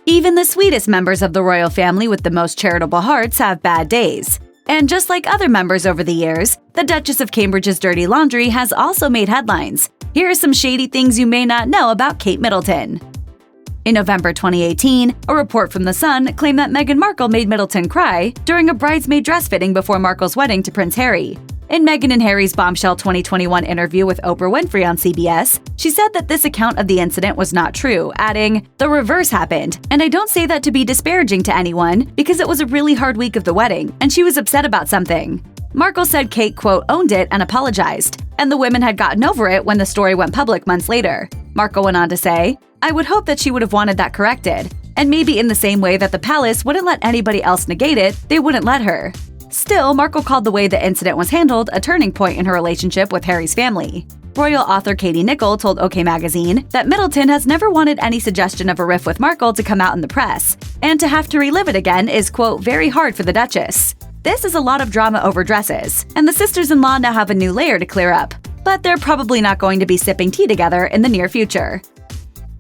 Even the sweetest members of the royal family with the most charitable hearts have bad days. And just like other members over the years, the Duchess of Cambridge's dirty laundry has also made headlines. Here are some shady things you may not know about Kate Middleton. In November 2018, a report from The Sun claimed that Meghan Markle made Middleton cry during a bridesmaid dress fitting before Markle's wedding to Prince Harry. In Meghan and Harry's bombshell 2021 interview with Oprah Winfrey on CBS, she said that this account of the incident was not true, adding, "The reverse happened, and I don't say that to be disparaging to anyone, because it was a really hard week of the wedding, and she was upset about something." Markle said Kate, quote, owned it and apologized, and the women had gotten over it when the story went public months later. Markle went on to say, "I would hope that she would have wanted that corrected, and maybe in the same way that the palace wouldn't let anybody else negate it, they wouldn't let her." Still, Markle called the way the incident was handled a turning point in her relationship with Harry's family. Royal author Katie Nickel told OK Magazine that Middleton has never wanted any suggestion of a rift with Markle to come out in the press, and to have to relive it again is, quote, very hard for the Duchess. This is a lot of drama over dresses, and the sisters-in-law now have a new layer to clear up, but they're probably not going to be sipping tea together in the near future.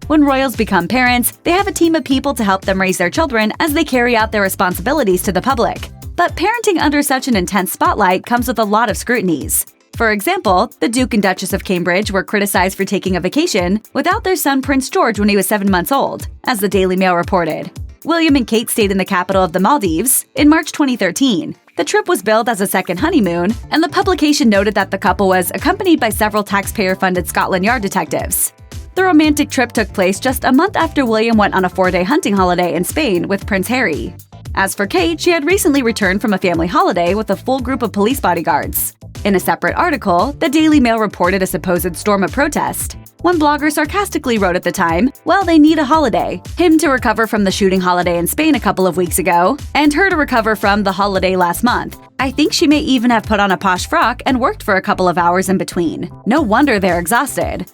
When royals become parents, they have a team of people to help them raise their children as they carry out their responsibilities to the public. But parenting under such an intense spotlight comes with a lot of scrutinies. For example, the Duke and Duchess of Cambridge were criticized for taking a vacation without their son Prince George when he was 7 months old, as the Daily Mail reported. William and Kate stayed in the capital of the Maldives in March 2013. The trip was billed as a second honeymoon, and the publication noted that the couple was accompanied by several taxpayer-funded Scotland Yard detectives. The romantic trip took place just a month after William went on a 4-day hunting holiday in Spain with Prince Harry. As for Kate, she had recently returned from a family holiday with a full group of police bodyguards. In a separate article, the Daily Mail reported a supposed storm of protest. One blogger sarcastically wrote at the time, "Well, they need a holiday. Him to recover from the shooting holiday in Spain a couple of weeks ago, and her to recover from the holiday last month. I think she may even have put on a posh frock and worked for a couple of hours in between. No wonder they're exhausted."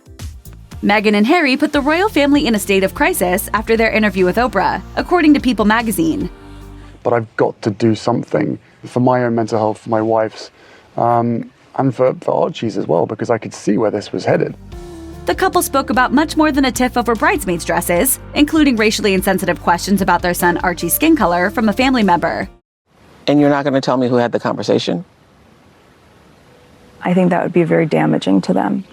Meghan and Harry put the royal family in a state of crisis after their interview with Oprah, according to People magazine. But I've got to do something for my own mental health, for my wife's, and for Archie's as well, because I could see where this was headed. The couple spoke about much more than a tiff over bridesmaids' dresses, including racially insensitive questions about their son Archie's skin color from a family member. And you're not going to tell me who had the conversation? I think that would be very damaging to them.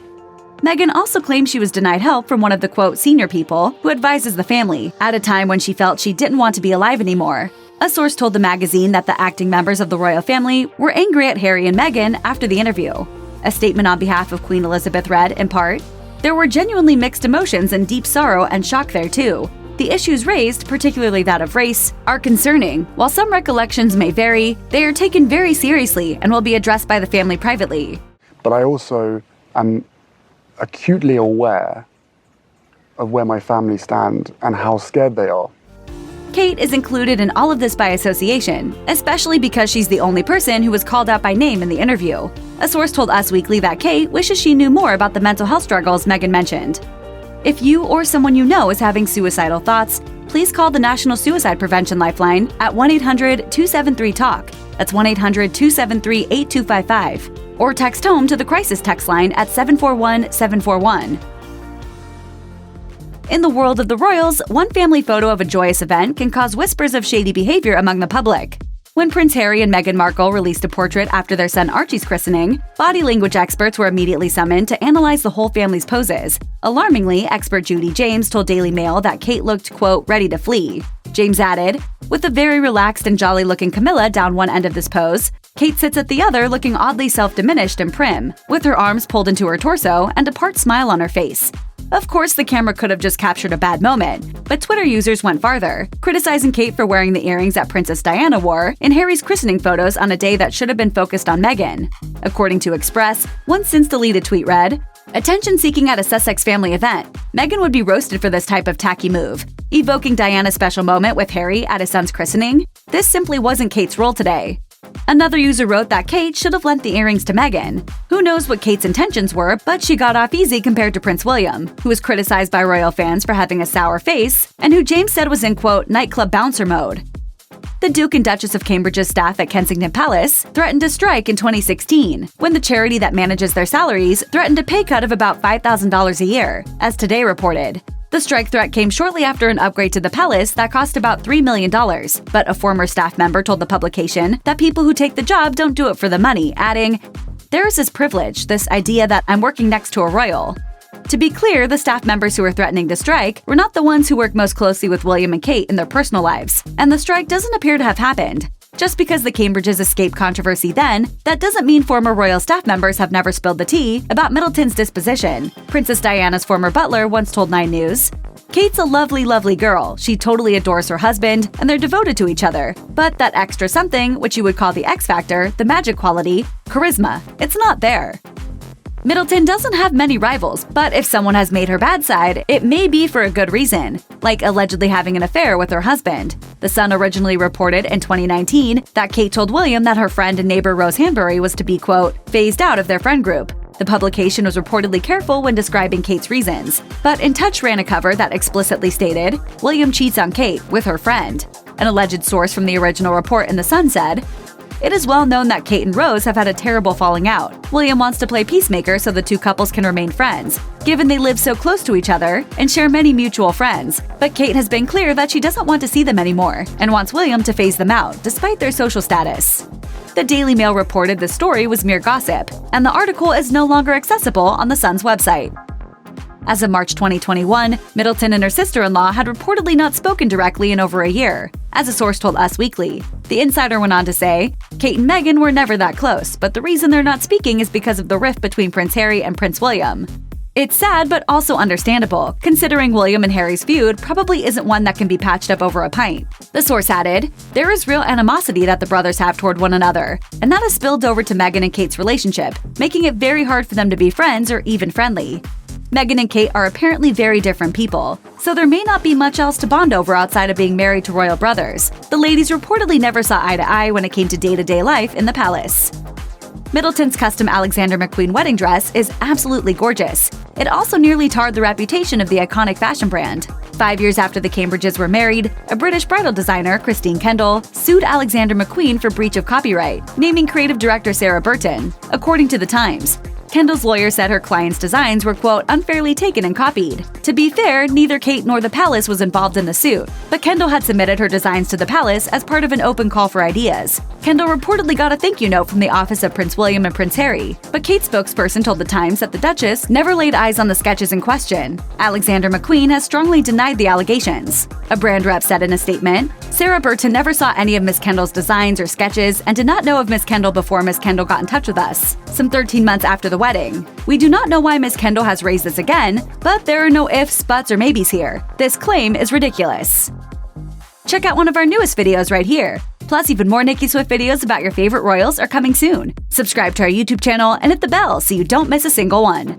Meghan also claimed she was denied help from one of the, quote, senior people who advises the family at a time when she felt she didn't want to be alive anymore. A source told the magazine that the acting members of the royal family were angry at Harry and Meghan after the interview. A statement on behalf of Queen Elizabeth read, in part, "There were genuinely mixed emotions and deep sorrow and shock there too. The issues raised, particularly that of race, are concerning. While some recollections may vary, they are taken very seriously and will be addressed by the family privately." But I also am acutely aware of where my family stand and how scared they are. Kate is included in all of this by association, especially because she's the only person who was called out by name in the interview. A source told Us Weekly that Kate wishes she knew more about the mental health struggles Meghan mentioned. If you or someone you know is having suicidal thoughts, please call the National Suicide Prevention Lifeline at 1-800-273-TALK. That's 1-800-273-8255. Or text HOME to the crisis text line at 741-741. In the world of the royals, one family photo of a joyous event can cause whispers of shady behavior among the public. When Prince Harry and Meghan Markle released a portrait after their son Archie's christening, body language experts were immediately summoned to analyze the whole family's poses. Alarmingly, expert Judy James told Daily Mail that Kate looked, quote, ready to flee. James added, "With a very relaxed and jolly-looking Camilla down one end of this pose, Kate sits at the other looking oddly self-diminished and prim, with her arms pulled into her torso and a part smile on her face." Of course, the camera could have just captured a bad moment, but Twitter users went farther, criticizing Kate for wearing the earrings that Princess Diana wore in Harry's christening photos on a day that should have been focused on Meghan. According to Express, one since-deleted tweet read, "Attention-seeking at a Sussex family event. Meghan would be roasted for this type of tacky move. Evoking Diana's special moment with Harry at his son's christening? This simply wasn't Kate's role today." Another user wrote that Kate should have lent the earrings to Meghan. Who knows what Kate's intentions were, but she got off easy compared to Prince William, who was criticized by royal fans for having a sour face, and who James said was in, quote, nightclub bouncer mode. The Duke and Duchess of Cambridge's staff at Kensington Palace threatened to strike in 2016, when the charity that manages their salaries threatened a pay cut of about $5,000 a year, as Today reported. The strike threat came shortly after an upgrade to the palace that cost about $3 million, but a former staff member told the publication that people who take the job don't do it for the money, adding, "There's this privilege, this idea that I'm working next to a royal." To be clear, the staff members who were threatening to strike were not the ones who worked most closely with William and Kate in their personal lives, and the strike doesn't appear to have happened. Just because the Cambridges escaped controversy then, that doesn't mean former royal staff members have never spilled the tea about Middleton's disposition. Princess Diana's former butler once told 9 News, "Kate's a lovely, lovely girl. She totally adores her husband, and they're devoted to each other. But that extra something, which you would call the X factor, the magic quality, charisma, it's not there." Middleton doesn't have many rivals, but if someone has made her bad side, it may be for a good reason, like allegedly having an affair with her husband. The Sun originally reported in 2019 that Kate told William that her friend and neighbor Rose Hanbury was to be, quote, phased out of their friend group. The publication was reportedly careful when describing Kate's reasons, but In Touch ran a cover that explicitly stated, "William cheats on Kate with her friend." An alleged source from the original report in The Sun said, "It is well known that Kate and Rose have had a terrible falling out. William wants to play peacemaker so the two couples can remain friends, given they live so close to each other and share many mutual friends. But Kate has been clear that she doesn't want to see them anymore and wants William to phase them out, despite their social status." The Daily Mail reported the story was mere gossip, and the article is no longer accessible on the Sun's website. As of March 2021, Middleton and her sister-in-law had reportedly not spoken directly in over a year, as a source told Us Weekly. The insider went on to say, "Kate and Meghan were never that close, but the reason they're not speaking is because of the rift between Prince Harry and Prince William. It's sad but also understandable, considering William and Harry's feud probably isn't one that can be patched up over a pint." The source added, "There is real animosity that the brothers have toward one another, and that has spilled over to Meghan and Kate's relationship, making it very hard for them to be friends or even friendly. Meghan and Kate are apparently very different people, so there may not be much else to bond over outside of being married to royal brothers. The ladies reportedly never saw eye to eye when it came to day-to-day life in the palace." Middleton's custom Alexander McQueen wedding dress is absolutely gorgeous. It also nearly tarred the reputation of the iconic fashion brand. 5 years after the Cambridges were married, a British bridal designer, Christine Kendall, sued Alexander McQueen for breach of copyright, naming creative director Sarah Burton. According to The Times, Kendall's lawyer said her client's designs were, quote, unfairly taken and copied. To be fair, neither Kate nor the palace was involved in the suit, but Kendall had submitted her designs to the palace as part of an open call for ideas. Kendall reportedly got a thank you note from the office of Prince William and Prince Harry, but Kate's spokesperson told The Times that the Duchess never laid eyes on the sketches in question. Alexander McQueen has strongly denied the allegations. A brand rep said in a statement, "Sarah Burton never saw any of Miss Kendall's designs or sketches and did not know of Miss Kendall before Miss Kendall got in touch with us, some 13 months after the wedding. We do not know why Miss Kendall has raised this again, but there are no ifs, buts, or maybes here. This claim is ridiculous." Check out one of our newest videos right here. Plus, even more Nicki Swift videos about your favorite royals are coming soon. Subscribe to our YouTube channel and hit the bell so you don't miss a single one.